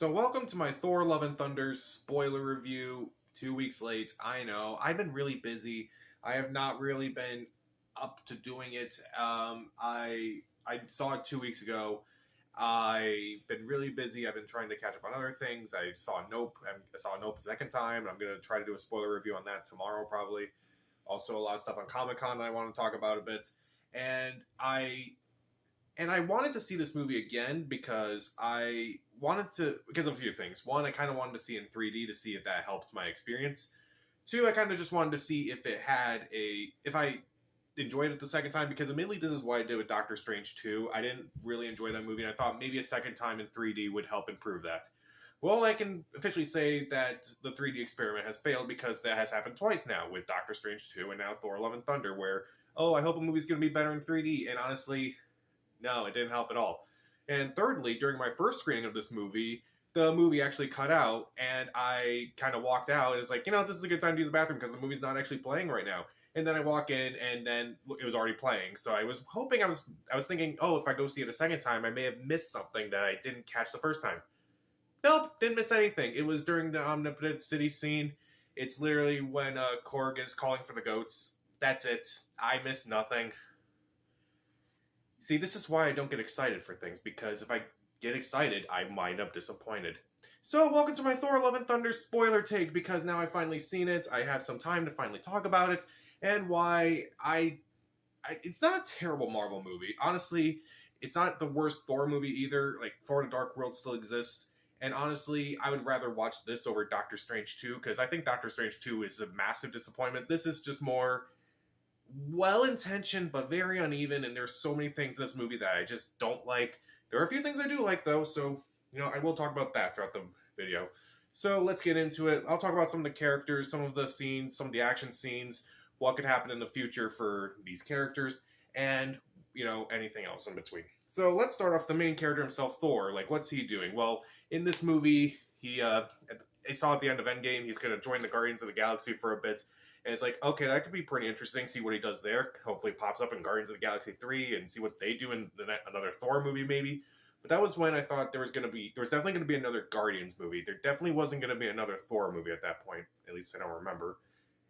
So welcome to my Thor Love and Thunder spoiler review. 2 weeks late, I know. I've been really busy. I have not really been up to doing it. I saw it 2 weeks ago. I've been really busy. I've been trying to catch up on other things. I saw Nope. I saw Nope a second time. I'm gonna try to do a spoiler review on that tomorrow, probably. Also, a lot of stuff on Comic Con that I want to talk about a bit. And I wanted to see this movie again because because of a few things. One, I kind of wanted to see it in 3D to see if that helped my experience. Two, I kind of just wanted to see if I enjoyed it the second time, because admittedly this is what I did with Doctor Strange 2. I didn't really enjoy that movie, and I thought maybe a second time in 3D would help improve that. Well, I can officially say that the 3D experiment has failed, because that has happened twice now with Doctor Strange 2 and now Thor Love and Thunder, where, oh, I hope a movie's going to be better in 3D, and honestly, no, it didn't help at all. And thirdly, during my first screening of this movie, the movie actually cut out, and I kind of walked out. And it's like, this is a good time to use the bathroom because the movie's not actually playing right now. And then I walk in, and then it was already playing. So I was hoping, I was thinking, oh, if I go see it a second time, I may have missed something that I didn't catch the first time. Nope, didn't miss anything. It was during the Omnipotent City scene. It's literally when Korg is calling for the goats. That's it. I missed nothing. See, this is why I don't get excited for things, because if I get excited, I wind up disappointed. So, welcome to my Thor Love and Thunder spoiler take, because now I've finally seen it, I have some time to finally talk about it, and why it's not a terrible Marvel movie. Honestly, it's not the worst Thor movie either. Like, Thor: The Dark World still exists, and honestly, I would rather watch this over Doctor Strange 2, because I think Doctor Strange 2 is a massive disappointment. This is just more well-intentioned but very uneven, and there's so many things in this movie that I just don't like. There are a few things I do like, though, so I will talk about that throughout the video. So let's get into it. I'll talk about some of the characters, some of the scenes, some of the action scenes, what could happen in the future for these characters, and anything else in between. So let's start off the main character himself, Thor. Like, what's he doing? Well, in this movie, I saw at the end of Endgame, he's going to join the Guardians of the Galaxy for a bit. And it's like, okay, that could be pretty interesting. See what he does there. Hopefully pops up in Guardians of the Galaxy 3 and see what they do in another Thor movie, maybe. But that was when I thought there was definitely going to be another Guardians movie. There definitely wasn't going to be another Thor movie at that point. At least I don't remember.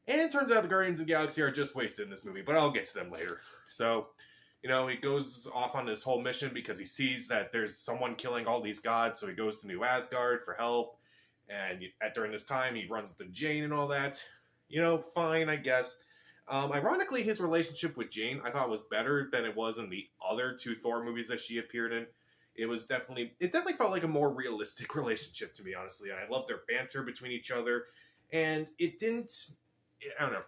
And it turns out the Guardians of the Galaxy are just wasted in this movie, but I'll get to them later. So, he goes off on this whole mission because he sees that there's someone killing all these gods, so he goes to New Asgard for help. And during this time, he runs into Jane and all that. Fine, I guess. Ironically, his relationship with Jane, I thought, was better than it was in the other two Thor movies that she appeared in. It definitely felt like a more realistic relationship to me, honestly. I loved their banter between each other, and I don't know.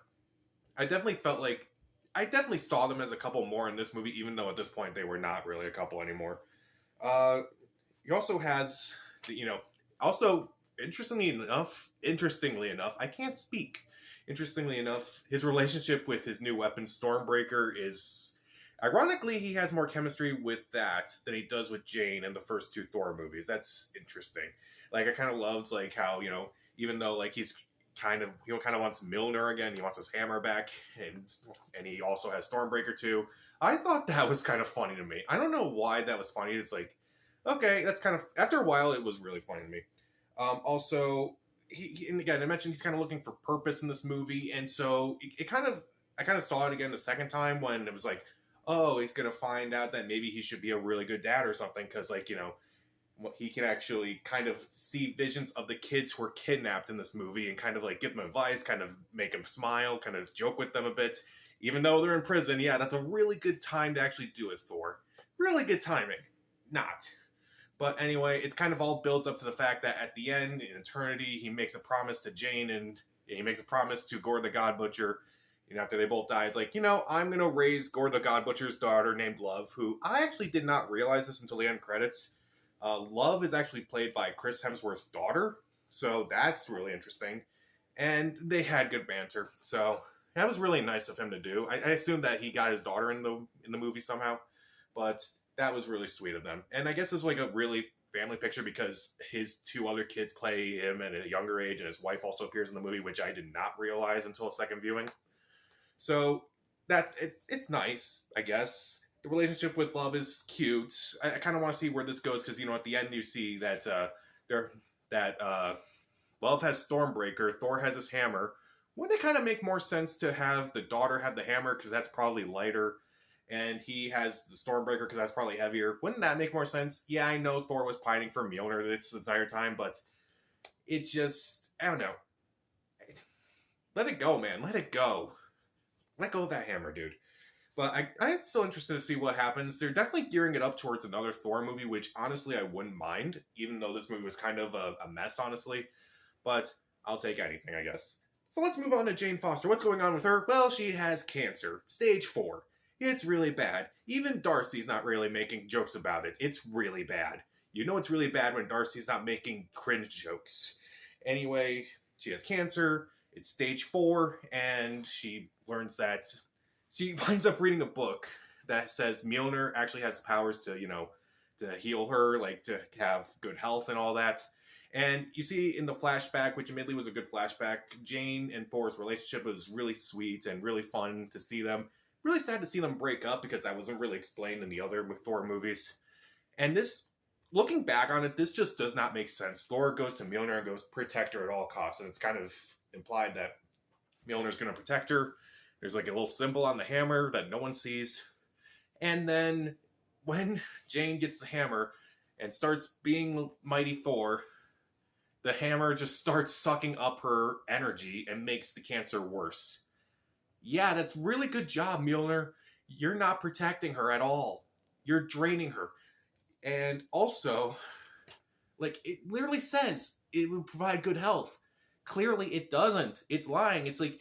I definitely saw them as a couple more in this movie, even though at this point they were not really a couple anymore. He also has, also, interestingly enough, I can't speak. Interestingly enough, his relationship with his new weapon, Stormbreaker, is... Ironically, he has more chemistry with that than he does with Jane in the first two Thor movies. That's interesting. Like, I kind of loved, like, how, even though, like, he kind of wants Mjolnir again, he wants his hammer back, and he also has Stormbreaker too. I thought that was kind of funny to me. I don't know why that was funny. It's like, okay, that's kind of... After a while, it was really funny to me. Also... and again, I mentioned he's kind of looking for purpose in this movie, and so I kind of saw it again the second time when it was like, oh, he's gonna find out that maybe he should be a really good dad or something, because he can actually kind of see visions of the kids who were kidnapped in this movie and kind of like give them advice, kind of make them smile, kind of joke with them a bit, even though they're in prison. Yeah, that's a really good time to actually do it, Thor. Really good timing. Not. But anyway, it kind of all builds up to the fact that at the end, in eternity, he makes a promise to Jane, and he makes a promise to Gore the God Butcher. After they both die, he's like, I'm going to raise Gore the God Butcher's daughter named Love, who I actually did not realize this until the end credits. Love is actually played by Chris Hemsworth's daughter, so that's really interesting. And they had good banter, so that was really nice of him to do. I assumed that he got his daughter in the movie somehow, but... that was really sweet of them. And I guess it's like a really family picture because his two other kids play him at a younger age, and his wife also appears in the movie, which I did not realize until a second viewing. So it's nice, I guess. The relationship with Love is cute. I kind of want to see where this goes because, at the end you see that Love has Stormbreaker, Thor has his hammer. Wouldn't it kind of make more sense to have the daughter have the hammer because that's probably lighter, and he has the Stormbreaker because that's probably heavier? Wouldn't that make more sense? Yeah, I know Thor was pining for Mjolnir this entire time, but it just, I don't know. Let it go, man. Let it go. Let go of that hammer, dude. But I'm still interested to see what happens. They're definitely gearing it up towards another Thor movie, which honestly I wouldn't mind, even though this movie was kind of a mess, honestly. But I'll take anything, I guess. So let's move on to Jane Foster. What's going on with her? Well, she has cancer. Stage 4. It's really bad. Even Darcy's not really making jokes about it. It's really bad. You know it's really bad when Darcy's not making cringe jokes. Anyway, she has cancer. It's stage 4, and she learns that she winds up reading a book that says Mjolnir actually has powers to, to heal her, like to have good health and all that. And you see in the flashback, which admittedly was a good flashback, Jane and Thor's relationship was really sweet and really fun to see them. Really sad to see them break up because that wasn't really explained in the other Thor movies. And this, looking back on it, this just does not make sense. Thor goes to Mjolnir and goes, protect her at all costs. And it's kind of implied that Mjolnir's going to protect her. There's like a little symbol on the hammer that no one sees. And then when Jane gets the hammer and starts being Mighty Thor, the hammer just starts sucking up her energy and makes the cancer worse. Yeah, that's really good job, Mjolnir. You're not protecting her at all. You're draining her. And also, like, it literally says it would provide good health. Clearly it doesn't. It's lying. It's like,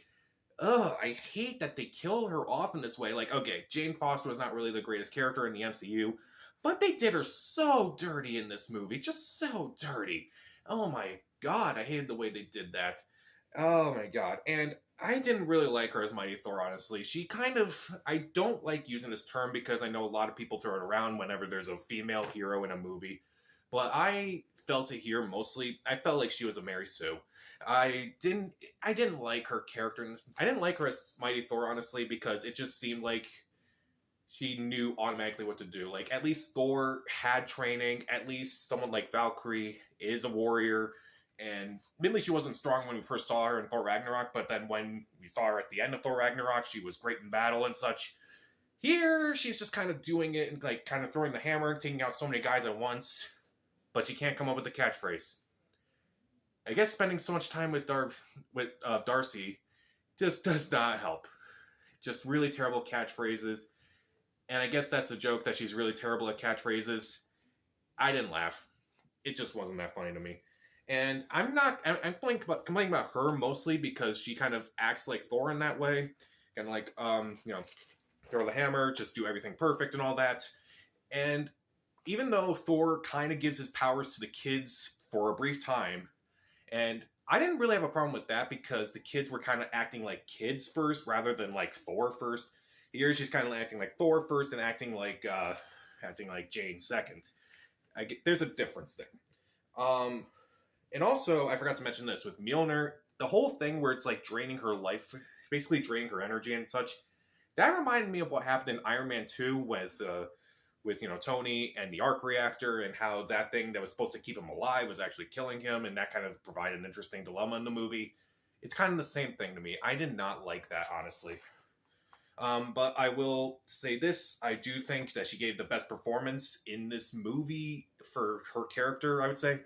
ugh, I hate that they kill her off in this way. Like, okay, Jane Foster was not really the greatest character in the MCU, but they did her so dirty in this movie. Just so dirty. Oh my god, I hated the way they did that. Oh my god. And I didn't really like her as Mighty Thor, honestly. She kind of... I don't like using this term because I know a lot of people throw it around whenever there's a female hero in a movie. But I felt it here mostly. I felt like she was a Mary Sue. I didn't like her character. I didn't like her as Mighty Thor, honestly, because it just seemed like she knew automatically what to do. Like, at least Thor had training. At least someone like Valkyrie is a warrior. And admittedly, she wasn't strong when we first saw her in Thor Ragnarok, but then when we saw her at the end of Thor Ragnarok, she was great in battle and such. Here, she's just kind of doing it and like kind of throwing the hammer, taking out so many guys at once, but she can't come up with the catchphrase. I guess spending so much time with Darcy just does not help. Just really terrible catchphrases. And I guess that's a joke that she's really terrible at catchphrases. I didn't laugh. It just wasn't that funny to me. And I'm complaining about her mostly because she kind of acts like Thor in that way. Kind of like, throw the hammer, just do everything perfect and all that. And even though Thor kind of gives his powers to the kids for a brief time, and I didn't really have a problem with that because the kids were kind of acting like kids first rather than like Thor first. Here she's kind of acting like Thor first and acting like Jane second. There's a difference there. And also, I forgot to mention this, with Mjolnir, the whole thing where it's like draining her life, basically draining her energy and such, that reminded me of what happened in Iron Man 2 with Tony and the arc reactor, and how that thing that was supposed to keep him alive was actually killing him, and that kind of provided an interesting dilemma in the movie. It's kind of the same thing to me. I did not like that, honestly. But I will say this, I do think that she gave the best performance in this movie for her character, I would say.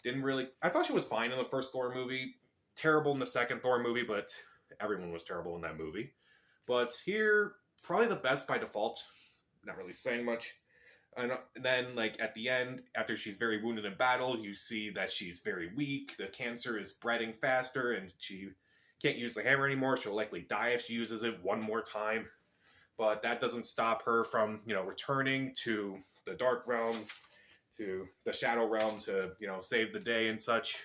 I thought she was fine in the first Thor movie, terrible in the second Thor movie, but everyone was terrible in that movie. But here, probably the best by default, not really saying much. And then, like, at the end, after she's very wounded in battle, you see that she's very weak, the cancer is spreading faster, and she can't use the hammer anymore. She'll likely die if she uses it one more time. But that doesn't stop her from, returning to the Dark Realms, to the Shadow Realm to, save the day and such.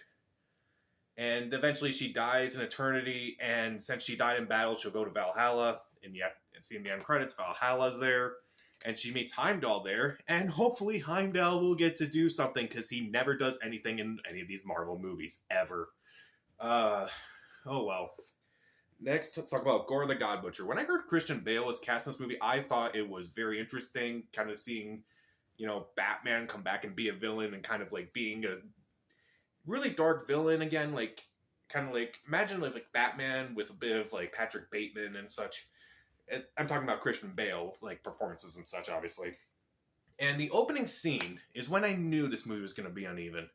And eventually she dies in eternity, and since she died in battle, she'll go to Valhalla, and yet, see in the end credits, Valhalla's there, and she meets Heimdall there, and hopefully Heimdall will get to do something, because he never does anything in any of these Marvel movies, ever. Oh well. Next, let's talk about Gore the God Butcher. When I heard Christian Bale was cast in this movie, I thought it was very interesting, kind of seeing Batman come back and be a villain and kind of like being really dark villain again, like kind of like imagine like Batman with a bit of like Patrick Bateman and such. I'm talking about Christian Bale, like performances and such, obviously. And the opening scene is when I knew this movie was going to be uneven,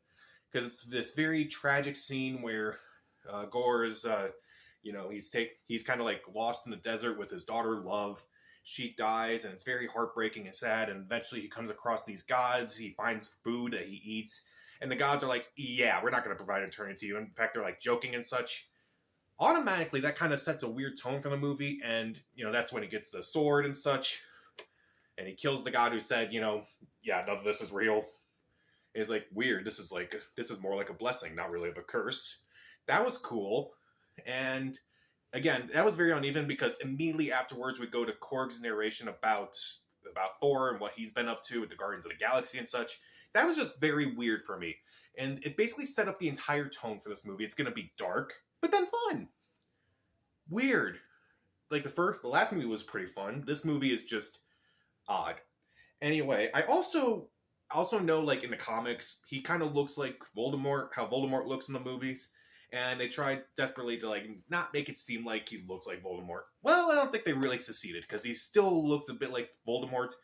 because it's this very tragic scene where Gore is, he's kind of like lost in the desert with his daughter Love. She dies, and it's very heartbreaking and sad. And eventually, he comes across these gods. He finds food that he eats, and the gods are like, "Yeah, we're not going to provide eternity to you." In fact, they're like joking and such. Automatically, that kind of sets a weird tone for the movie, and that's when he gets the sword and such, and he kills the god who said, "Yeah, none of this is real." And it's like weird. This is more like a blessing, not really of a curse. That was cool, and again, that was very uneven because immediately afterwards we go to Korg's narration about Thor and what he's been up to with the Guardians of the Galaxy and such. That was just very weird for me. And it basically set up the entire tone for this movie. It's going to be dark, but then fun. Weird. Like the last movie was pretty fun. This movie is just odd. Anyway, I also know, like in the comics, he kind of looks like Voldemort, how Voldemort looks in the movies. And they tried desperately to like not make it seem like he looks like Voldemort. Well, I don't think they really succeeded, because he still looks a bit like Voldemort.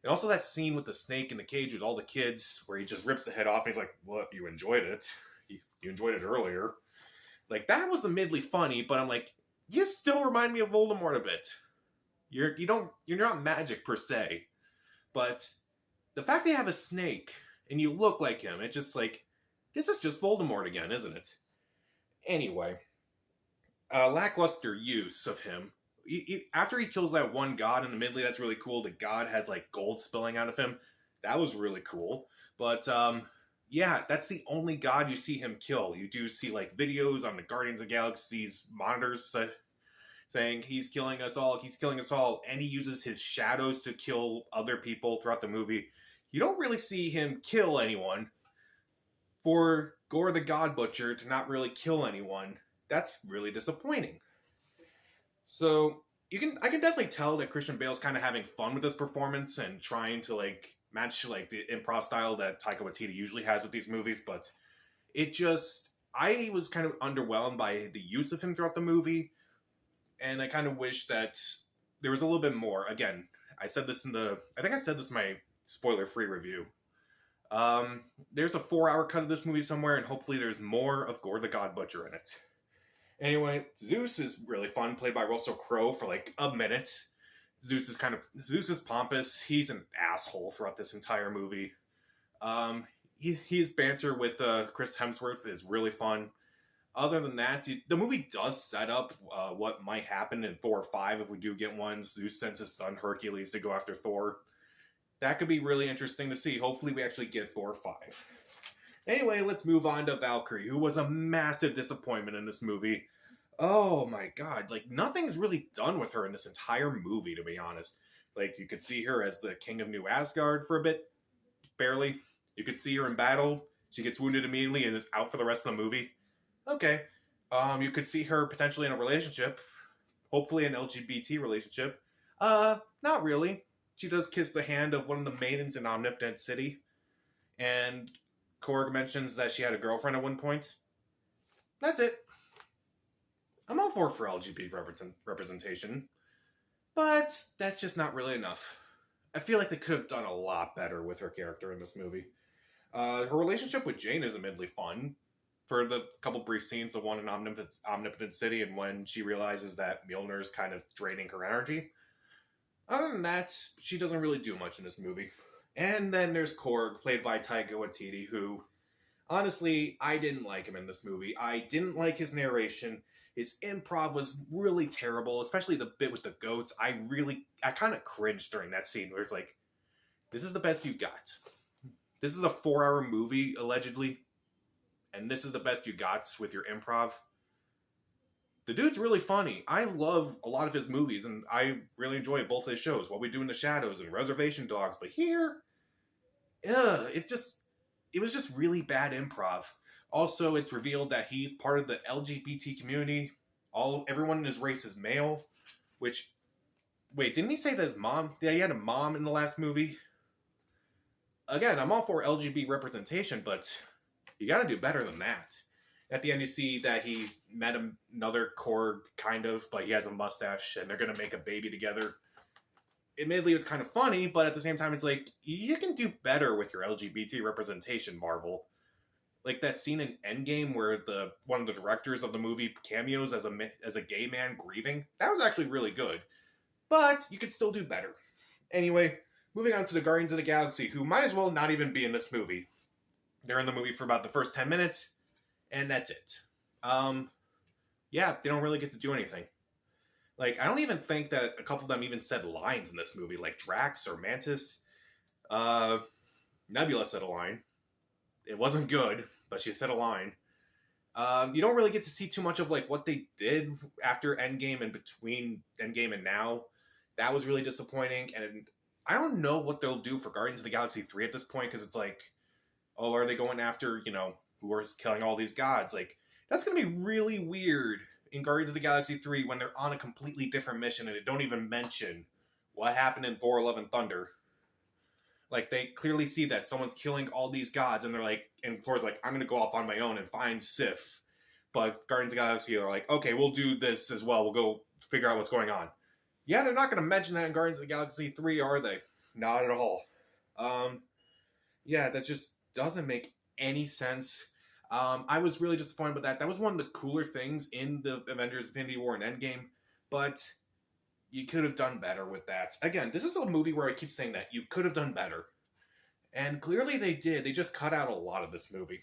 And also that scene with the snake in the cage with all the kids, where he just rips the head off and he's like, "What? You enjoyed it? You enjoyed it earlier." Like, that was admittedly funny, but I'm like, you still remind me of Voldemort a bit. You're not magic per se, but the fact they have a snake and you look like him, it's just like, this is just Voldemort again, isn't it? Anyway, lackluster use of him. After he kills that one god, and admittedly that's really cool, the god has like gold spilling out of him. That was really cool. But yeah, that's the only god you see him kill. You do see like videos on the Guardians of the Galaxy's monitors saying he's killing us all, and he uses his shadows to kill other people throughout the movie. You don't really see him kill anyone. For Gore the God Butcher to not really kill anyone, that's really disappointing. So I can definitely tell that Christian Bale's kind of having fun with this performance and trying to like match like the improv style that Taika Waititi usually has with these movies, but I was kind of underwhelmed by the use of him throughout the movie, and I kind of wish that there was a little bit more. Again, I think I said this in my spoiler-free review. There's a 4-hour cut of this movie somewhere, and hopefully there's more of Gore the God Butcher in it. Anyway, Zeus is really fun, played by Russell Crowe for like a minute. Zeus is pompous. He's an asshole throughout this entire movie. His banter with Chris Hemsworth is really fun. Other than that, the movie does set up what might happen in Thor 5 if we do get one. Zeus sends his son Hercules to go after Thor. That could be really interesting to see. Hopefully we actually get Thor 5. Anyway, let's move on to Valkyrie, who was a massive disappointment in this movie. Oh my god, like nothing's really done with her in this entire movie, to be honest. Like, you could see her as the King of New Asgard for a bit, barely. You could see her in battle. She gets wounded immediately and is out for the rest of the movie. Okay. You could see her potentially in a relationship. Hopefully an LGBT relationship. Not really. She does kiss the hand of one of the maidens in Omnipotent City. And Korg mentions that she had a girlfriend at one point. That's it. I'm all for LGBT representation. But that's just not really enough. I feel like they could have done a lot better with her character in this movie. Her relationship with Jane is admittedly fun. For the couple brief scenes, the one in Omnipotent City, and when she realizes that Mjolnir's kind of draining her energy. Other than that, she doesn't really do much in this movie. And then there's Korg, played by Taika Waititi, who, honestly, I didn't like him in this movie. I didn't like his narration. His improv was really terrible, especially the bit with the goats. I kind of cringed during that scene where it's like, this is the best you got. This is a 4-hour movie, allegedly, and this is the best you got with your improv. The dude's really funny. I love a lot of his movies, and I really enjoy both of his shows, What We Do in the Shadows and Reservation Dogs, but here, it was just really bad improv. Also, it's revealed that he's part of the LGBT community. Everyone in his race is male, which, wait, didn't he say that he had a mom in the last movie? Again, I'm all for LGBT representation, but You got to do better than that. At the end, you see that he's met another Korg, kind of, but he has a mustache, and they're going to make a baby together. Admittedly, it was kind of funny, but at the same time, it's like, you can do better with your LGBT representation, Marvel. Like that scene in Endgame where one of the directors of the movie cameos as a gay man grieving. That was actually really good. But you could still do better. Anyway, moving on to the Guardians of the Galaxy, who might as well not even be in this movie. They're in the movie for about the first 10 minutes, and that's it. Yeah, they don't really get to do anything. Like, I don't even think that a couple of them even said lines in this movie, like Drax or Mantis. Nebula said a line. It wasn't good, but she said a line. You don't really get to see too much of like what they did after Endgame and between Endgame and now. That was really disappointing, and I don't know what they'll do for Guardians of the Galaxy 3 at this point, because it's like, oh, are they going after, who are killing all these gods? Like, that's going to be really weird in Guardians of the Galaxy 3 when they're on a completely different mission and they don't even mention what happened in Thor Love and Thunder. Like, they clearly see that someone's killing all these gods, and they're like, and Thor's like, I'm going to go off on my own and find Sif. But Guardians of the Galaxy are like, okay, we'll do this as well. We'll go figure out what's going on. Yeah, they're not going to mention that in Guardians of the Galaxy 3, are they? Not at all. Yeah, that just doesn't make any sense. I was really disappointed with that. That was one of the cooler things in the Avengers Infinity War and Endgame, but you could have done better with that. Again, this is a movie where I keep saying that. You could have done better. And clearly they did. They just cut out a lot of this movie.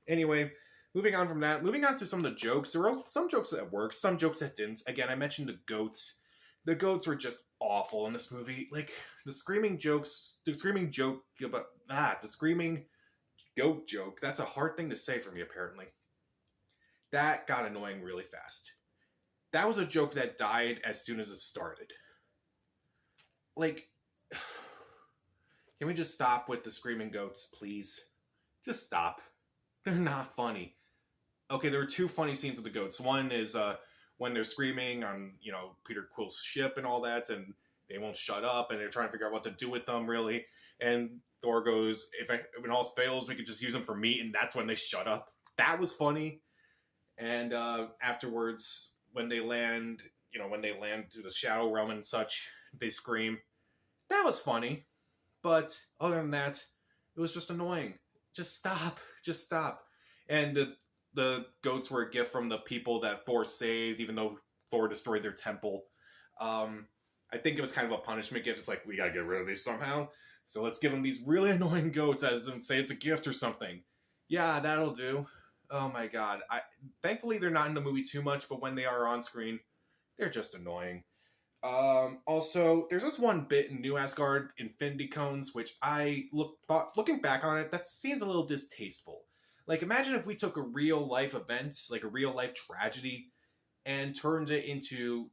Anyway, moving on from that, moving on to some of the jokes. There were some jokes that worked, some jokes that didn't. Again, I mentioned the goats. The goats were just awful in this movie. Like, the screaming goat joke, that's a hard thing to say for me, apparently. That got annoying really fast. That was a joke that died as soon as it started. Like, can we just stop with the screaming goats, please? Just stop. They're not funny. Okay, there were two funny scenes with the goats. One is when they're screaming on, Peter Quill's ship and all that, and they won't shut up, and they're trying to figure out what to do with them, really. And Thor goes, when all fails, we could just use them for meat, and that's when they shut up. That was funny. And afterwards, when they land to the Shadow Realm and such, they scream. That was funny. But other than that, it was just annoying. Just stop. Just stop. And the goats were a gift from the people that Thor saved, even though Thor destroyed their temple. I think it was kind of a punishment gift. It's like, we gotta get rid of these somehow. So let's give them these really annoying goats as and say it's a gift or something. Yeah, that'll do. Oh my god. Thankfully, they're not in the movie too much, but when they are on screen, they're just annoying. Also, there's this one bit in New Asgard, Infinity Cones, which looking back on it, that seems a little distasteful. Like, imagine if we took a real-life event, like a real-life tragedy, and turned it into,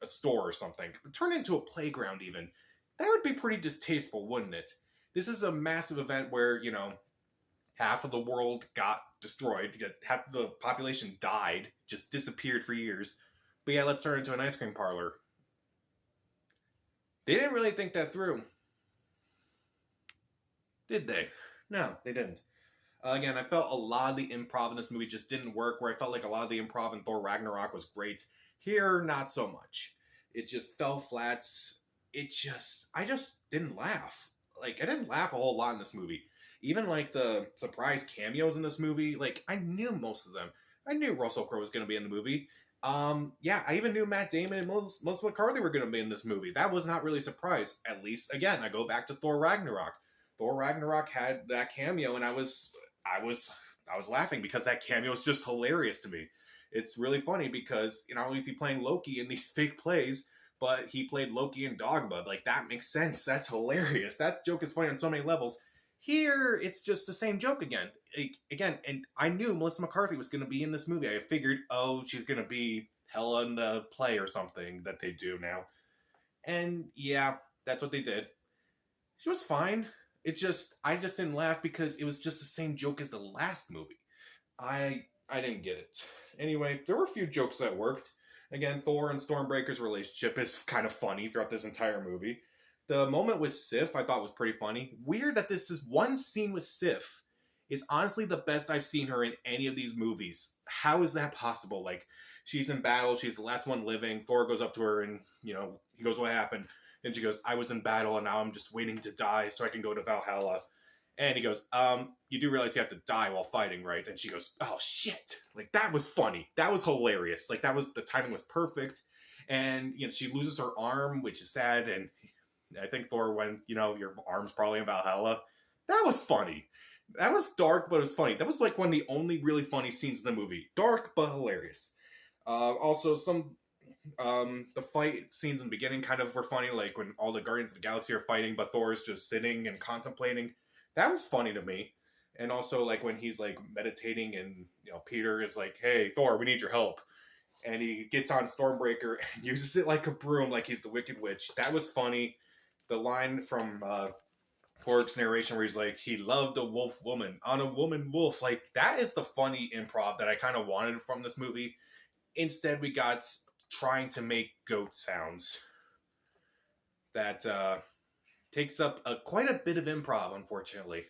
a store or something. Turn it into a playground, even. That would be pretty distasteful, wouldn't it? This is a massive event where, half of the world got destroyed, half the population died, just disappeared for years. But yeah, let's turn it into an ice cream parlor. They didn't really think that through. Did they? No, they didn't. Again, I felt a lot of the improv in this movie just didn't work, where I felt like a lot of the improv in Thor Ragnarok was great. Here, not so much. It just fell flat. I just didn't laugh. Like, I didn't laugh a whole lot in this movie. Even, like, the surprise cameos in this movie, like, I knew most of them. I knew Russell Crowe was going to be in the movie. Yeah, I even knew Matt Damon and Melissa McCarthy were going to be in this movie. That was not really a surprise. At least, again, I go back to Thor Ragnarok. Thor Ragnarok had that cameo, and I was laughing because that cameo is just hilarious to me. It's really funny because, not only is he playing Loki in these fake plays, but he played Loki in Dogma. Like, that makes sense. That's hilarious. That joke is funny on so many levels. Here, it's just the same joke again. And I knew Melissa McCarthy was going to be in this movie. I figured, she's going to be Hela in the play or something that they do now. And yeah, that's what they did. She was fine. I just didn't laugh because it was just the same joke as the last movie. I didn't get it. Anyway, there were a few jokes that worked. Again, Thor and Stormbreaker's relationship is kind of funny throughout this entire movie. The moment with Sif I thought was pretty funny. Weird that this is one scene with Sif, is honestly the best I've seen her in any of these movies. How is that possible? Like, she's in battle, she's the last one living. Thor goes up to her and, he goes, "What happened?" And she goes, "I was in battle and now I'm just waiting to die so I can go to Valhalla." And he goes, "You do realize you have to die while fighting, right?" And she goes, "Oh, shit." Like, that was funny. That was hilarious. Like, the timing was perfect. And, she loses her arm, which is sad. And I think Thor went, "Your arm's probably in Valhalla." That was funny. That was dark, but it was funny. That was like one of the only really funny scenes in the movie. Dark, but hilarious. Also, the fight scenes in the beginning kind of were funny, like when all the Guardians of the Galaxy are fighting, but Thor is just sitting and contemplating. That was funny to me. And also, like, when he's, like, meditating and, Peter is like, "Hey, Thor, we need your help." And he gets on Stormbreaker and uses it like a broom, like he's the Wicked Witch. That was funny. The line from Korg's narration where he's like, "He loved a wolf woman on a woman wolf." Like, that is the funny improv that I kind of wanted from this movie. Instead, we got trying to make goat sounds. That takes up quite a bit of improv, unfortunately.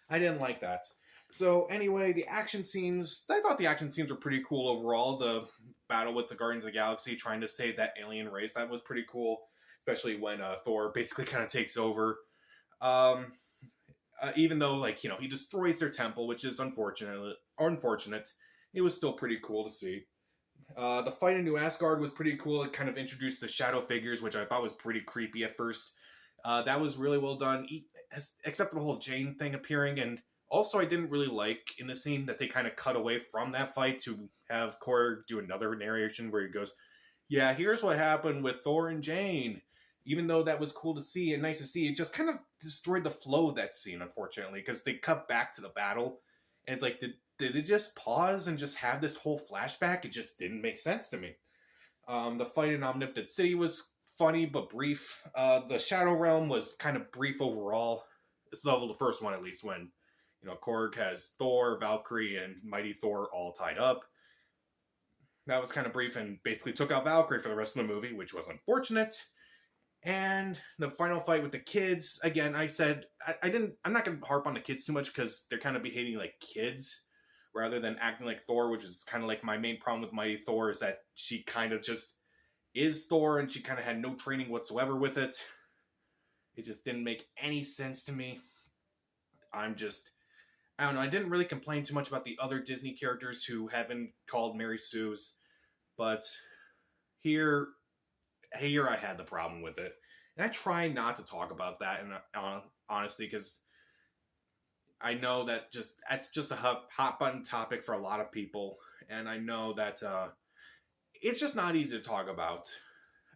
I didn't like that. So anyway, the action scenes, I thought the action scenes were pretty cool overall. The battle with the Guardians of the Galaxy trying to save that alien race, that was pretty cool. Especially when Thor basically kind of takes over. Even though, like, he destroys their temple, which is unfortunate, it was still pretty cool to see. The fight in New Asgard was pretty cool. It kind of introduced the shadow figures, which I thought was pretty creepy at first. That was really well done, except for the whole Jane thing appearing. And also, I didn't really like in the scene that they kind of cut away from that fight to have Korg do another narration where he goes, "Yeah, here's what happened with Thor and Jane." Even though that was cool to see and nice to see, it just kind of destroyed the flow of that scene, unfortunately, because they cut back to the battle. And it's like, did they just pause and just have this whole flashback? It just didn't make sense to me. The fight in Omnipotent City was funny but brief. The Shadow Realm was kind of brief overall. It's the first one, at least, when Korg has Thor, Valkyrie, and Mighty Thor all tied up. That was kind of brief and basically took out Valkyrie for the rest of the movie, which was unfortunate. And the final fight with the kids, again, I said, I'm not going to harp on the kids too much because they're kind of behaving like kids rather than acting like Thor, which is kind of like my main problem with Mighty Thor is that she kind of just is Thor and she kind of had no training whatsoever with it. It just didn't make any sense to me. I don't know, I didn't really complain too much about the other Disney characters who have been called Mary Sue's, but here I had the problem with it. And I try not to talk about that in honesty, because I know that that's just a hot button topic for a lot of people. And I know that it's just not easy to talk about.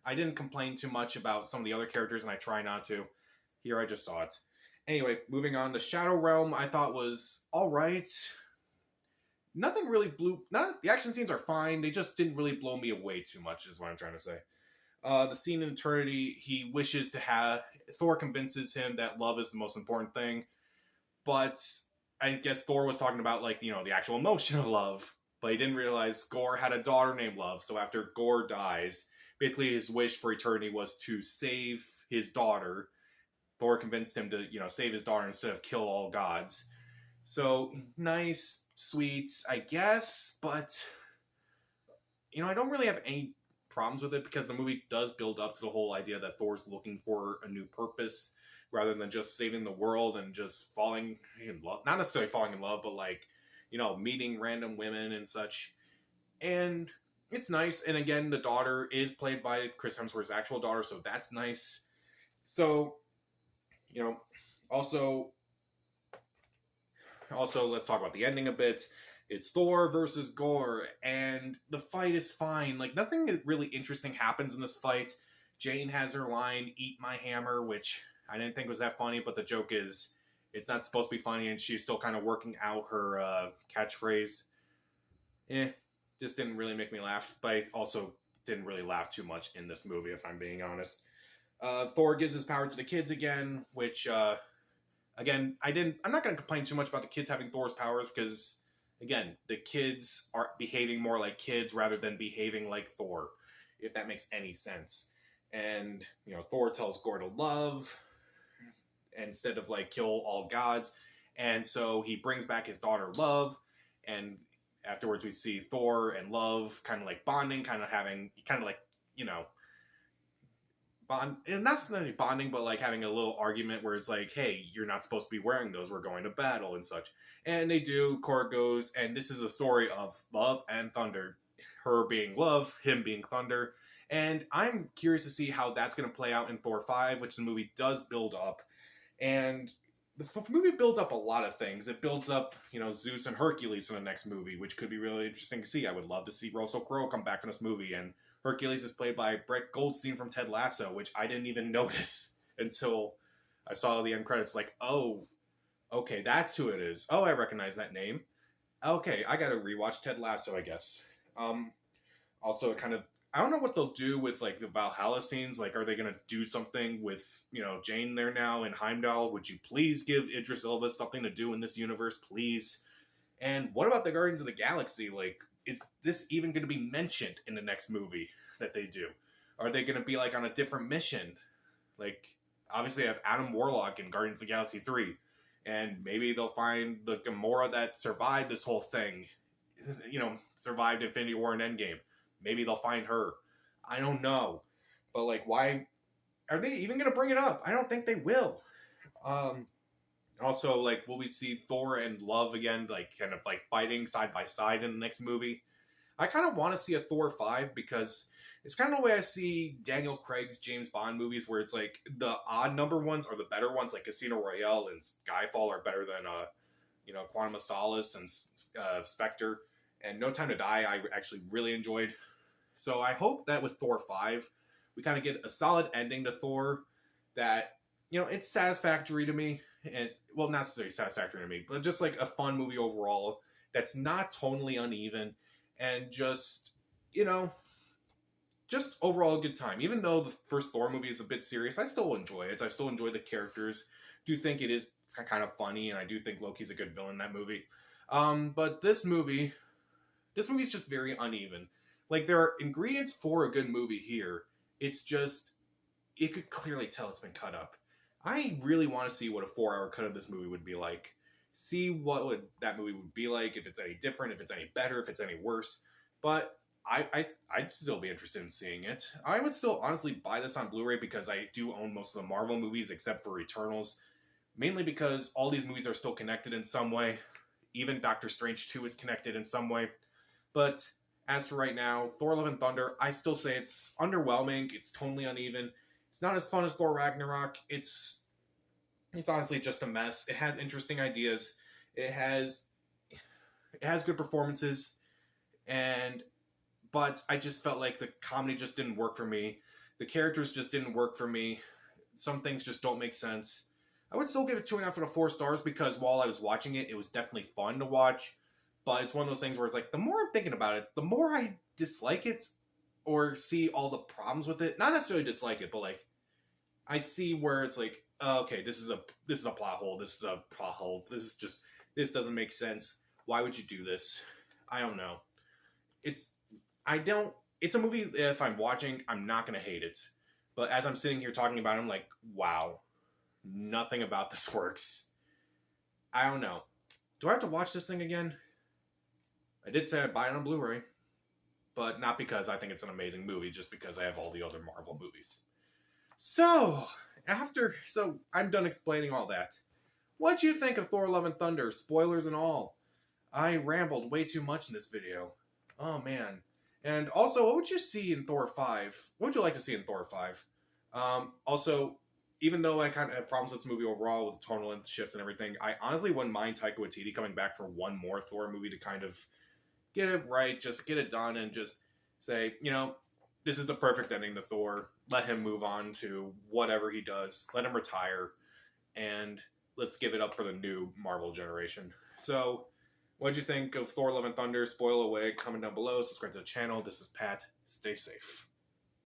I didn't complain too much about some of the other characters, and I try not to. Here I just saw it. Anyway, moving on. The Shadow Realm I thought was alright. Nothing really the action scenes are fine. They just didn't really blow me away too much, is what I'm trying to say. The scene in Eternity, he wishes to have... Thor convinces him that love is the most important thing. But I guess Thor was talking about, like, the actual emotion of love. But he didn't realize Gorr had a daughter named Love. So after Gorr dies, basically his wish for eternity was to save his daughter. Thor convinced him to, save his daughter instead of kill all gods. So, nice, sweet, I guess. But, I don't really have any problems with it because the movie does build up to the whole idea that Thor's looking for a new purpose rather than just saving the world and just falling in love. Not necessarily falling in love, but like, meeting random women and such. And it's nice. And again, the daughter is played by Chris Hemsworth's actual daughter, so that's nice. So, also let's talk about the ending a bit. It's Thor versus Gorr, and the fight is fine. Like, nothing really interesting happens in this fight. Jane has her line, "Eat my hammer," which I didn't think was that funny, but the joke is it's not supposed to be funny, and she's still kind of working out her catchphrase. Just didn't really make me laugh, but I also didn't really laugh too much in this movie, if I'm being honest. Thor gives his power to the kids again, which, again, I'm not going to complain too much about the kids having Thor's powers, because, again, the kids are behaving more like kids rather than behaving like Thor, if that makes any sense. And, Thor tells Gorr to love instead of, like, kill all gods. And so he brings back his daughter Love, and afterwards we see Thor and Love kind of like bonding, kind of having, kind of like, you know, bond, and not necessarily bonding, but like having a little argument where it's like, hey, you're not supposed to be wearing those, we're going to battle and such. And they do. Korg goes, and this is a story of Love and Thunder, her being Love, him being Thunder. And I'm curious to see how that's going to play out in Thor 5, which the movie does build up. And the movie builds up a lot of things. It builds up, you know, Zeus and Hercules for the next movie, which could be really interesting to see. I would love to see Russell Crowe come back from this movie, and Hercules is played by Brett Goldstein from Ted Lasso, which I didn't even notice until I saw the end credits. Like, oh, okay, that's who it is. Oh, I recognize that name. Okay, I gotta rewatch Ted Lasso, I guess. Also, it kind of, I don't know what they'll do with like the Valhalla scenes. Like, are they gonna do something with, you know, Jane there now in Heimdall? Would you please give Idris Elba something to do in this universe, please? And what about the Guardians of the Galaxy? Like, is this even going to be mentioned in the next movie that they do? Are they going to be like on a different mission? Like, obviously, I have Adam Warlock in Guardians of the Galaxy 3, and maybe they'll find the Gamora that survived this whole thing, you know, survived Infinity War and Endgame. Maybe they'll find her. I don't know. But, like, why are they even going to bring it up? I don't think they will. Also, like, will we see Thor and Love again, like, kind of, like, fighting side by side in the next movie? I kind of want to see a Thor 5 because it's kind of the way I see Daniel Craig's James Bond movies, where it's, like, the odd number ones are the better ones, like Casino Royale and Skyfall are better than, you know, Quantum of Solace and Spectre. And No Time to Die I actually really enjoyed. So I hope that with Thor 5, we kind of get a solid ending to Thor that, you know, it's satisfactory to me. And, well, not necessarily satisfactory to me, but just like a fun movie overall that's not tonally uneven and just, you know, just overall a good time. Even though the first Thor movie is a bit serious, I still enjoy it. I still enjoy the characters. Do think it is kind of funny, and I do think Loki's a good villain in that movie. But this movie's just very uneven. Like, there are ingredients for a good movie here. It's just, you could clearly tell it's been cut up. I really want to see what a 4-hour cut of this movie would be like. See what that movie would be like, if it's any different, if it's any better, if it's any worse. But I'd still be interested in seeing it. I would still honestly buy this on Blu-ray because I do own most of the Marvel movies except for Eternals. Mainly because all these movies are still connected in some way. Even Doctor Strange 2 is connected in some way. But as for right now, Thor Love and Thunder, I still say it's underwhelming. It's totally uneven. It's not as fun as Thor Ragnarok. It's honestly just a mess. It has interesting ideas. It has good performances, but I just felt like the comedy just didn't work for me. The characters just didn't work for me. Some things just don't make sense. I would still give it 2.5 out of 4 stars because while I was watching it, it was definitely fun to watch. But it's one of those things where it's like, the more I'm thinking about it, the more I dislike it or see all the problems with it. Not necessarily dislike it, but like, I see where it's like, oh, okay, this is a plot hole. This is a plot hole. This doesn't make sense. Why would you do this? I don't know. It's a movie that if I'm watching, I'm not going to hate it. But as I'm sitting here talking about it, I'm like, wow, nothing about this works. I don't know. Do I have to watch this thing again? I did say I'd buy it on Blu-ray, but not because I think it's an amazing movie, just because I have all the other Marvel movies. So I'm done explaining all that. What'd you think of Thor Love and Thunder? Spoilers and all. I rambled way too much in this video. Oh, man. And also, what would you see in Thor 5? What would you like to see in Thor 5? Also, even though I kind of have problems with this movie overall with the tonal shifts and everything, I honestly wouldn't mind Taika Waititi coming back for one more Thor movie to kind of get it right, just get it done, and just say, you know, this is the perfect ending to Thor. Let him move on to whatever he does. Let him retire, and let's give it up for the new Marvel generation. So, what'd you think of Thor Love and Thunder? Spoil away, comment down below, subscribe to the channel. This is Pat. Stay safe.